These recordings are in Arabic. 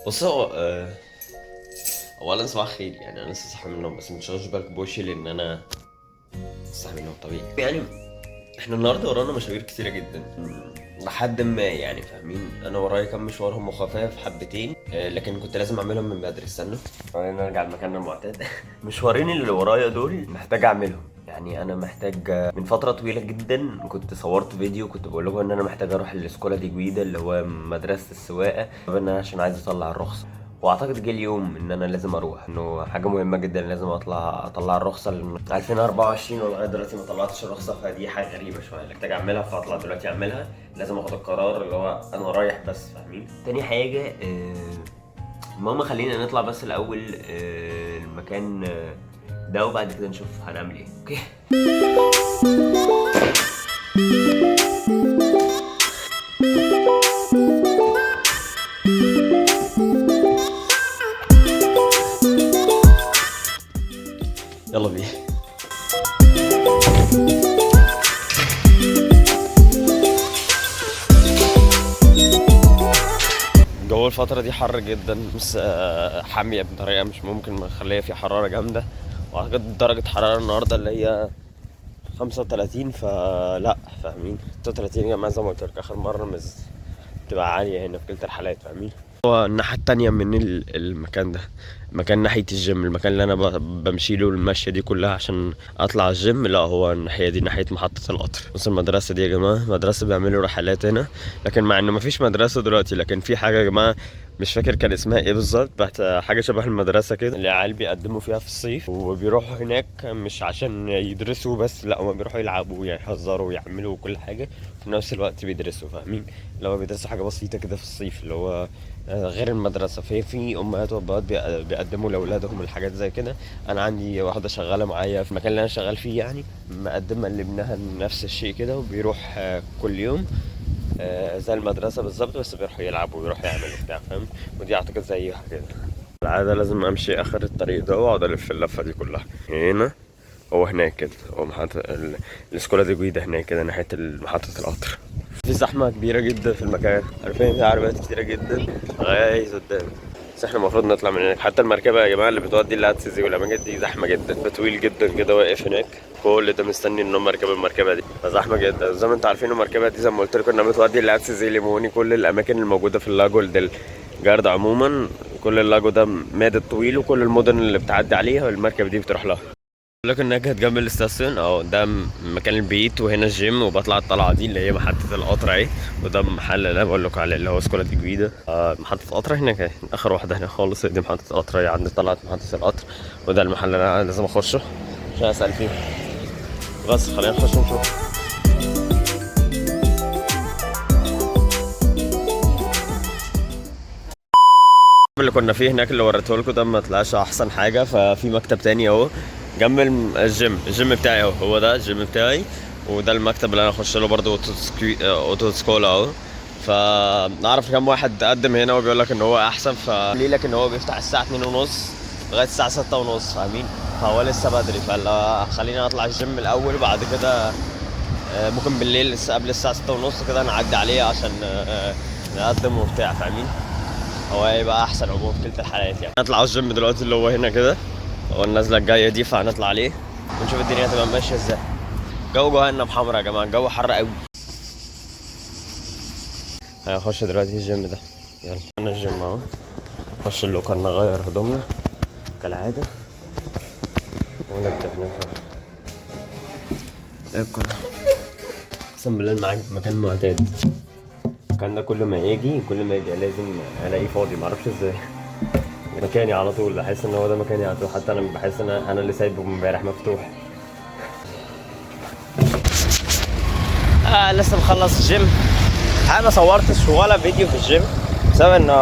بص هو اولا صباح خير، يعني انا لسه صاحي من النوم، بس مش واخد بالك بوشي لان انا صاحي من النوم طبيعي. يعني احنا النهارده ورانا مشاوير كتيره جدا لحد ما يعني فاهمين. انا ورايا كام مشوار هم خفاف حبتين، لكن كنت لازم اعملهم من بدري. استنى نرجع لمكاننا المعتاد. مشوارين اللي ورايا دول محتاج اعملهم. يعني انا محتاج من فتره طويله جدا كنت صورت فيديو كنت بقول لكم ان انا محتاج اروح الاسكولا دي جويدا اللي هو مدرسه السواقه، ان انا عشان عايز اطلع الرخصه. واعتقد جه اليوم ان انا لازم اروح، انه حاجه مهمه جدا، لازم اطلع الرخصه لان 2024 ولغايه دلوقتي ما طلعتش الرخصه، فدي حاجه غريبه شويه. محتاج اعملها فاطلع دلوقتي اعملها. لازم اخد القرار اللي هو انا رايح بس، فاهمين. تاني حاجه ماما خلينا نطلع بس الاول المكان ده، وبعد كده نشوف هنعمل ايه. اوكي. يلا بينا. الجو الفترة دي حر جدا، بس حامية بطريقة مش ممكن، مخلية في حرارة جامدة. واعتقد درجة حرارة النهاردة اللي هي 35، فلا فاهمين. 36 يا جماعة زي ما قلت لك آخر مرة، بتبقى عالية هنا في كلتا الحالات، فاهمين. هو الناحية التانية من المكان ده، مكان ناحية الجيم، المكان اللي أنا بمشي له المشية دي كلها عشان أطلع الجيم. لا هو الناحية دي ناحية محطة القطر. بص المدرسة دي يا جماعة مدرسة بيعملوا رحلات هنا، لكن مع إنه مفيش مدرسة دلوقتي، لكن في حاجة يا جماعة مش فاكر كان اسمها ايه بالظبط، بس حاجة شبه المدرسة كده العيال بيقدموا فيها في الصيف، وبيروحوا هناك مش عشان يدرسوا بس، لا هما بيروحوا يلعبوا ويهزروا ويعملوا كل حاجة في نفس الوقت بيدرسوا، فاهمين. اللي هو بيدرسوا حاجة بسيطة كده في الصيف، اللي هو غير المدرسة. في أمهات وأبهات بيقدموا لأولادهم الحاجات زي كده. أنا عندي واحدة شغالة معايا في المكان اللي أنا شغال فيه، يعني مقدمة لابنها نفس الشيء كده، وبيروح كل يوم زي المدرسة بالظبط، بس بيروحوا يلعبوا ويروحوا يعملوا بتاع، فاهم. ودي أعتقد زيها كده. العادة لازم أمشي آخر الطريق ده وأقعد ألف اللفة دي كلها. هنا هو هناك كده، هو محطة الاسكولا دي جويدة هناك كده ناحية محطة القطر. في زحمة كبيرة جدا في المكان، عارفين، في عربيات كتيرة جدا لغاية قدام. بس احنا المفروض نطلع من هناك. حتى المركبة يا جماعة اللي بتودي لاتسيزي والأماكن دي زحمة جدا، ده طويل جدا كده واقف هناك، كل ده مستني ان هم يركبوا المركبة دي، فزحمة جدا. زي ما انتوا عارفين المركبة دي زي ما قلت لكم انها بتودي لاتسيزي، ليموني، كل الأماكن الموجودة في اللاجو ديل جارد عموما. كل اللاجو ده مادة طويل، وكل المدن اللي بتعدي عليها المركبة دي بتروح لها. لك انها كانت جنب الاستاسيون، او ده مكان البيت، وهنا الجيم، وبطلع الطلعه دي اللي هي محطه القطر اهي. وده المحل اللي انا بقول لكم عليه اللي هو سكولا دي جويدا. محطه القطر هناك اهي، اخر واحده هنا خالص، دي محطه القطر هي عند طلعت محطه القطر. وده المحل اللي انا لازم اخشه عشان اسال فيه. بس خلينا نخش نشوف. اللي كنا فيه هناك اللي وريته لكم ده ما طلعش احسن حاجه، ففي مكتب تاني اهو جنب الجيم بتاعي اهو، هو ده الجيم بتاعي. وده المكتب اللي انا اخش له برضه اوتو سكولا اهو. فنعرف كام واحد قدم هنا وبيقول لك ان هو احسن، فليه لك ان هو بيفتح الساعه 2:30 لغايه الساعه 6:30، فاهمين. فهو لسه بدري، فلا خلينا اطلع الجيم الاول، وبعد كده ممكن بالليل لسه قبل الساعه 6:30 كده نعدي عليه عشان نقدم وبتاع، فاهمين. هو هيبقى احسن عموما في كلتا الحالات. يعني نطلع على الجيم دلوقتي اللي هو هنا كده، هو النازله الجايه دي، فهنطلع عليه ونشوف الدنيا هتبقى ماشيه ازاي. جو جهنم حمرا يا جماعه، الجو حر قوي. هنخش دلوقتي الجيم ده. يلا انا الجيم اهو، نخش اللوكر نغير هدومنا كالعاده ونبدا هناك. اقسم بالله معاك مكان معتاد. المكان ده كل ما يجي لازم الاقيه فاضي، معرفش ازاي. مكاني على طول، بحس ان هو ده مكاني على طول، حتى انا بحس ان انا اللي سايبه امبارح مفتوح. لسه مخلص الجيم. انا ما صورتش ولا فيديو في الجيم بسبب انه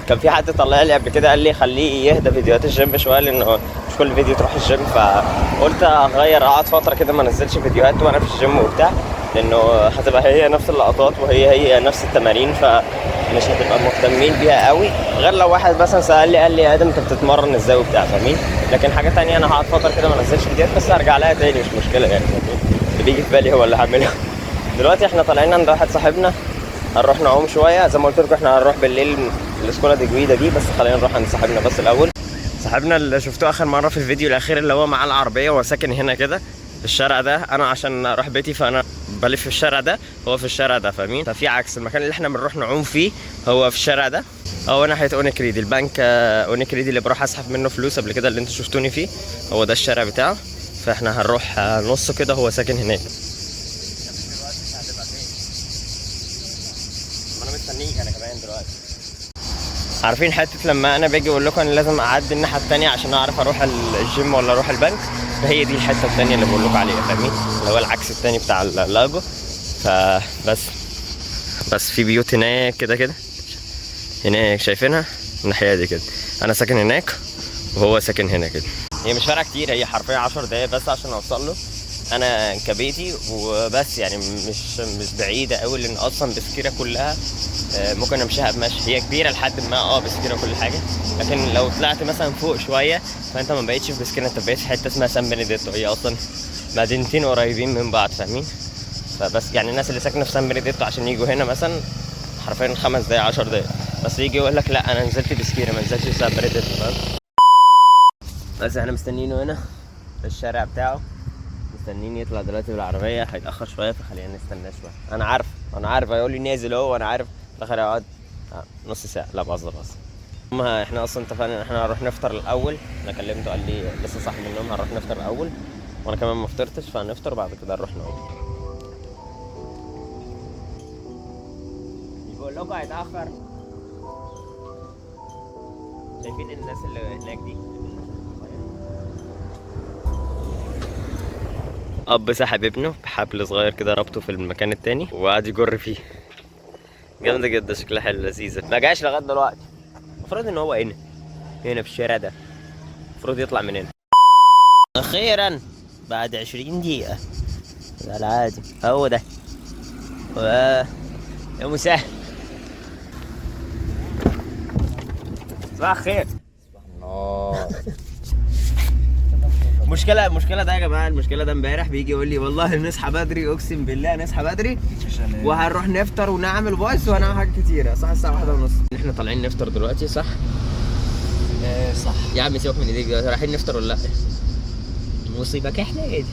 كان في حد طلع لي قبل كده قال لي خليه يهدى فيديوهات الجيم شويه، لانه مش كل فيديو تروح الجيم. فقلت اغير، اقعد فتره كده ما انزلش فيديوهات وانا في الجيم وبتاع، لانه هتبقى هي نفس اللقطات وهي نفس التمارين، فمش هتبقى مهتمين بيها قوي، غير لو واحد مثلا سال لي قال لي يا ادم انت بتتمرن ازاي وبتاع، فاهمين. لكن حاجه تانية انا هقعد فتره كده ما انزلش فيديوهات، بس هرجع لها تاني مش مشكله يعني، اللي بيجي في بالي هو اللي هعمله. دلوقتي احنا طالعين عند واحد صاحبنا، هنروح نعوم شويه. زي ما قلت لكم احنا هنروح بالليل الاسكولا دي جويدا دي، بس خلينا نروح عند صاحبنا بس الاول. صاحبنا اللي شفته اخر مره في الفيديو الاخير اللي هو معاه العربيه، هو ساكن هنا كده في الشارع ده. انا عشان اروح بيتي فانا بلف في الشارع ده، هو في الشارع ده، فاهمين؟ ففي عكس المكان اللي احنا بنروح نعوم فيه هو في الشارع ده، هو ناحيه اونيكريدي، البنك اونيكريدي اللي بروح اسحب منه فلوس قبل كده اللي انتوا شفتوني فيه، هو ده الشارع بتاعه. فاحنا هنروح نصه كده، هو ساكن هناك. انا مستنيك انا كمان دلوقتي. عارفين حته لما انا باجي اقول لكم انا لازم اعدي الناحيه الثانيه عشان اعرف اروح الجيم ولا اروح البنك، فهي دي الحته الثانيه اللي بقول لكم عليها، فاهمين؟ اللي هو العكس الثاني بتاع اللاجو. بس في بيوت هناك كده كده هناك، شايفينها الناحيه دي كده. انا ساكن هناك وهو ساكن هنا كده. هي مش فارقه كتير، هي حرفيا 10 دقايق بس عشان اوصل له انا كبيتي وبس، يعني مش بعيده قوي، لان اصلا بسكيره كلها ممكن امشيها بمشي، هي كبيره لحد ما بسكيره وكل حاجه، لكن لو طلعت مثلا فوق شويه فانت ما بقيتش في بسكيره، انت بقيت في حته اسمها سان بينيديتو، هي اصلا مدينتين قريبين من بعض، فاهمين؟ فبس يعني الناس اللي ساكنه في سان بينيديتو عشان يجوا هنا مثلا حرفيا 5 دقايق 10 دقايق، بس يجي يقول لك لا انا نزلت بسكيره ما نزلتش سان بينيديتو، فاهم؟ بس احنا مستنيينه هنا في الشارع بتاعه، مستنيين يطلع دلوقتي بالعربيه، هيتاخر شويه فخلينا نستناه شويه. انا عارف هيقول لي نازل اهو، وانا عارف الاخر هيقعد نص ساعه. لا بهزر بس. احنا اصلا اتفقنا ان احنا هنروح نفطر الاول، انا كلمته قال لي لسه صاحي من النوم هنروح نفطر الاول، وانا كمان ما فطرتش فهنفطر بعد كده نروح نقوم. بيقول لكم هيتاخر. شايفين الناس اللي هناك دي؟ اب سحب ابنه بحبل صغير كده ربطه في المكان التاني وقعد يجر فيه، جامده جدا، شكلها حلو لذيذه. ما جاش لغايه دلوقتي، المفروض ان هو هنا في الشارع ده، المفروض يطلع من هنا اخيرا بعد 20 دقيقه. ده العادي هو ده. يا مسهل، صباح الخير. صباح النور. المشكلة ده يا جماعة، المشكلة ده امبارح بيجي يقول لي والله نصحى بدري، اقسم بالله نصحى بدري وهنروح نفطر ونعمل بايس وهنعمل حاجات كتيرة، صح؟ الساعة 1:30 احنا طالعين نفطر دلوقتي، صح؟ صح يا عم سيبك من ايديك، رايحين نفطر ولا لا؟ مصيبك احنا ايه دي؟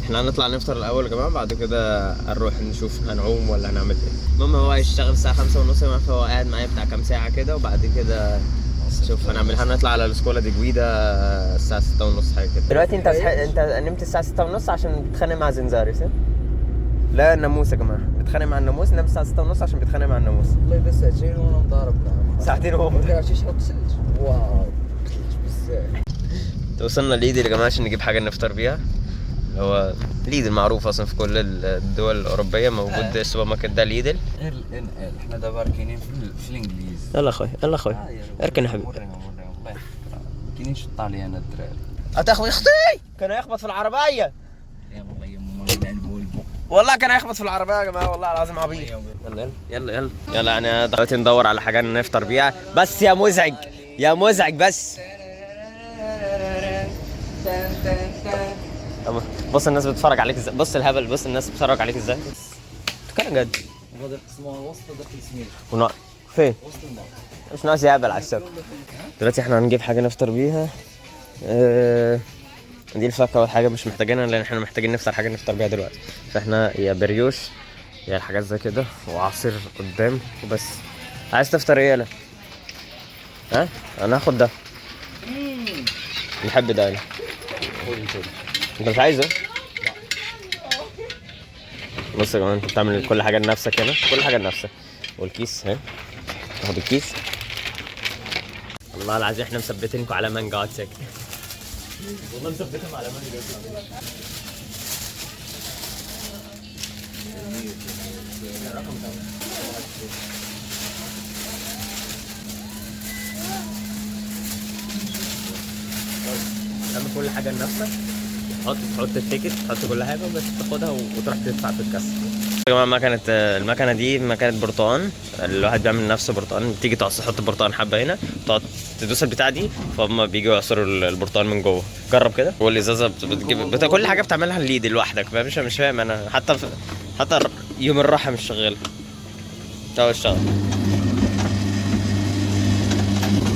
احنا هنطلع نفطر الاول يا جماعة، بعد كده هنروح نشوف هنعوم ولا هنعمل ايه. المهم هو هيشتغل الساعة 5:30، فهو قاعد معايا بتاع كام ساعة كده، وبعد كده شوف هنطلع على الاسكولا دي جويدا الساعة 6:30 حاجة كده. دلوقتي انت نمت الساعة 6:30 عشان بتتخانق مع زنزاري، صح؟ لا الناموس يا جماعة، بتخانق مع الناموس، نام الساعة 6:30 عشان بيتخانق مع الناموس. والله بس ساعتين وانا مضارب معاه. ساعتين وهو ما شيش حط ثلج. واو ثلج بزاف. وصلنا ليدل يا جماعة عشان نجيب حاجة نفطر بيها، اللي هو ليدل معروف اصلا في كل الدول الأوروبية، موجود السوبر ماركت ده ليدل. غير ال احنا دابا راكنين في الانجليز. يلا اخوي يلا اخوي اركن يا حبيبي. والله كاينين شي الطاليان الدراري. هتاخد اختي كان هيخبط في العربية. يا والله يا ماما نلعبوا البو. والله كان هيخبط في العربية يا جماعة، والله العظيم عبيط. يلا يعني دلوقتي ندور على حاجة نفطر بيها، بس يا مزعج بس. بص الناس بتتفرج عليك ازاي، بص الهبل، بص الناس بتتفرج عليك ازاي. كان جد. هذا اسمه وسط داخل سمير. فين؟ وسط الماء. مش ناقص يهبل على السبت. دلوقتي احنا هنجيب حاجة نفطر بيها. دي الفاكهة والحاجة مش محتاجينها، لان احنا محتاجين نفطر حاجة نفطر بيها دلوقتي، فاحنا يا بريوش يا الحاجات زي كده وعصير قدام وبس. عايز تفطر ايه يالا؟ ها؟ انا هاخد ده. نحب ده يالا. انت مش عايزه؟ بص يا جماعه، انت بتعمل كل حاجه لنفسك هنا، كل حاجه لنفسك. والكيس اهي، تاخد الكيس. والله العظيم احنا مثبتينكم على مانجا، اقعد ساكت. والله مثبتهم على مانجا. تعمل كل حاجه لنفسك، تحط التيكت، تحط كل حاجه وبس، تاخدها وتروح تدفع في الكاس. يا جماعه المكنه دي مكنه برتقان، الواحد بيعمل نفسه برتقان، بتيجي تحط برتقان حبه هنا، تقعد تدوس البتاع دي فهم بيجوا يعصروا البرتقان من جوه. جرب كده. والازازه بتجيب كل حاجه بتعملها ليد لوحدك، مش فاهم انا، حتى يوم الراحه مش شغاله. تعال اشتغل.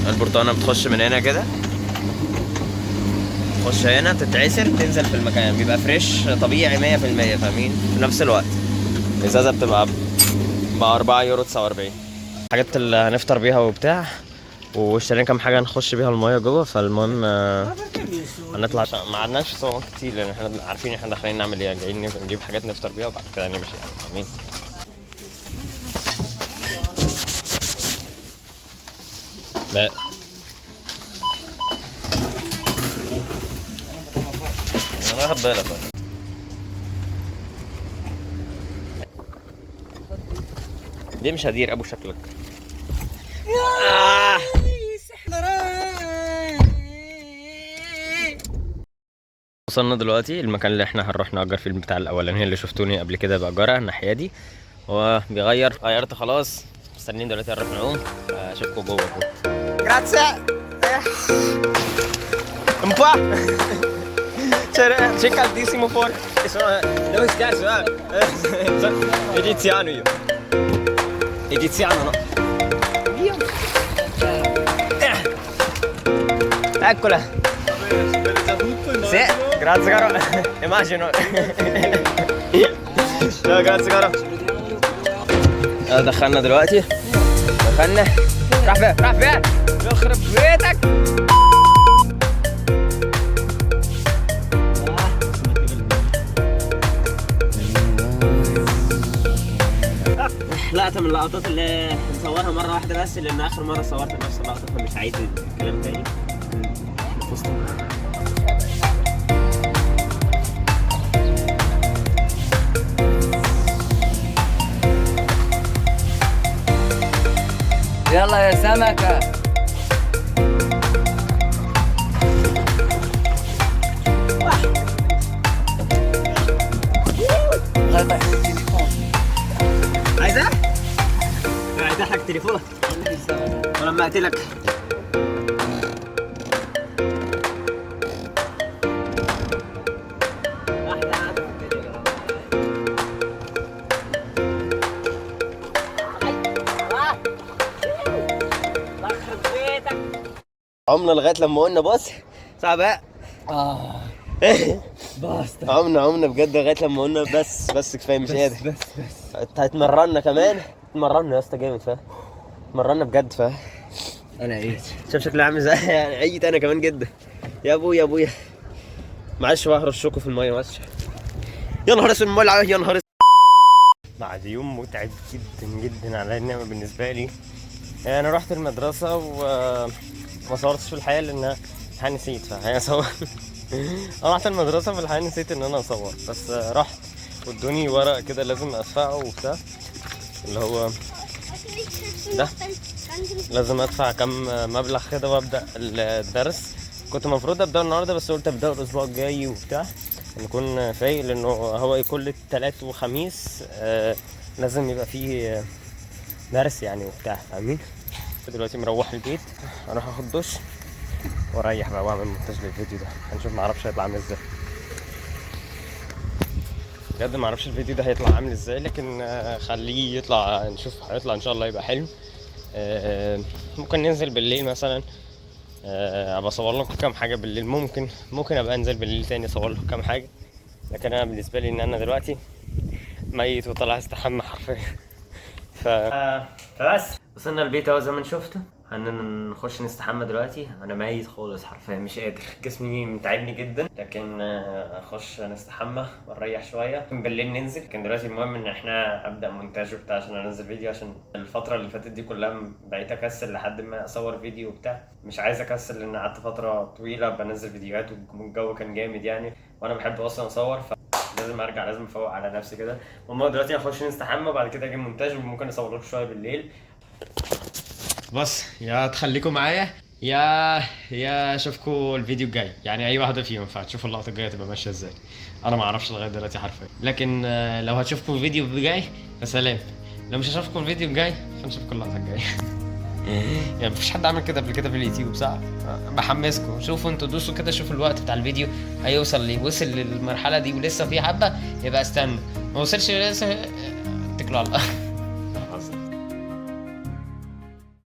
البرتقانه بتخش من هنا كده، تخش هنا تتعسر تنزل في المكان، بيبقى فريش طبيعي 100%. فاهمين؟ في نفس الوقت الازازه بتبقى ب 4 يورو 49. الحاجات اللي هنفطر بيها وبتاع، واشترينا كام حاجه نخش بيها المايه جوه. فالمهم هنطلع ما عدناش صوت كتير لان احنا عارفين احنا داخلين نعمل ايه، جايين نجيب حاجات نفطر بيها وبعد كده نمشي يعني. فاهمين؟ لا انا واخد بالك. ليه مش هدير ابو شكلك؟ وصلنا دلوقتي المكان اللي احنا هنروح نأجر فيه بتاع الاولاني اللي شفتوني قبل كده بأجرها الناحيه دي. هو غيرت خلاص، مستنيين دلوقتي نروح نعوم. اشوفكم جوه. جراتسيا امبا c'è caldissimo fuori. Dove scherzo, egiziano io. Egiziano no. Dio. Eccola. Sì, grazie caro. Immagino. Ciao, grazie caro. دخلنا دلوقتي. دخلنا. راح فين؟ يخرب بيتك. لقطة من اللقطات اللي نصورها مرة واحدة بس، لأن آخر مرة صورت نفس اللقطة فمش عايز الكلام تاني. يلا يا سمكة. عايزة؟ عايزة حق تليفونك ولما أقتلك. عمنا لغاية لما قلنا بص صعب بقى. باستا. عمنا بجد لغاية لما قلنا بس كفاية مش قادر. بس هتمرنا كمان. اتمرنا يا اسطى جامد. فاهم؟ اتمرنا بجد. فاهم؟ انا عيت. شايف شكلي عامل ازاي؟ يعني عيت انا كمان جدا. يا ابويا معلش بقى هرشكوا في الميه. معلش. يا نهار اسود الميه. يا نهار اسود. بعد يوم متعب جدا على النعمه بالنسبه لي. انا رحت المدرسه وما صورتش في الحقيقه لان نسيت. فهي صور. انا رحت المدرسه في الحقيقه نسيت ان انا اصور، بس رحت وادوني ورق كده لازم ادفعه وبتاع، اللي هو ده لازم ادفع كم مبلغ كده وابدا الدرس. كنت المفروض ابدا النهارده بس قلت ابدا الاسبوع الجاي وبتاع نكون فايق، لانه هو كل الثلاث وخميس لازم يبقى فيه درس يعني وبتاع. فاهمين؟ دلوقتي مروح البيت، اروح اخد دش واريح بقى واعمل مونتاج للفيديو ده. هنشوف معرفش هيطلع عامل ازاي بجد. معرفش الفيديو ده هيطلع عامل ازاي، لكن خليه يطلع نشوف. هيطلع ان شاء الله يبقى حلو. ممكن ننزل بالليل مثلا، ابقى اصور لكم كام حاجه بالليل. ممكن ابقى انزل بالليل تاني اصور لكم كام حاجه. لكن انا بالنسبه لي ان انا دلوقتي ميت وطلع استحمى حرفيا. فبس وصلنا البيت اهو زي ما شفتوا. هنخش نستحمى دلوقتي. انا ميت خالص حرفيا مش قادر، جسمي متعبني جدا. لكن اخش نستحمى ونريح شويه بالليل ننزل. لكن دلوقتي المهم ان احنا ابدا مونتاج وبتاع عشان انزل فيديو، عشان الفتره اللي فاتت دي كلها بقيت اكسل لحد ما اصور فيديو وبتاع. مش عايز اكسل لان قعدت فتره طويله بنزل فيديوهات والجو كان جامد يعني، وانا بحب اصلا اصور. لازم ارجع، لازم افوق على نفسي كده. المهم دلوقتي هنخش نستحمى وبعد كده اجي مونتاج وممكن اصور لكم شويه بالليل. بس يا تخليكم معايا يا اشوفكم الفيديو الجاي. يعني اي واحده فيهم فتشوفوا اللقطه الجايه تبقى ماشيه ازاي. انا ما اعرفش لغايه دلوقتي حرفيا، لكن لو هتشوفكم الفيديو الجاي فسلام. لو مش هشوفكم الفيديو الجاي فنشوفكم اللقطه الجايه. يعني مفيش حد عمل كده قبل كده في اليوتيوب صح؟ بحمسكم شوفوا انتوا، دوسوا كده شوفوا الوقت بتاع الفيديو هيوصل ليه. وصل للمرحله دي ولسه في حبه يبقى استنى. ما وصلش لسه اتكلوا على الله.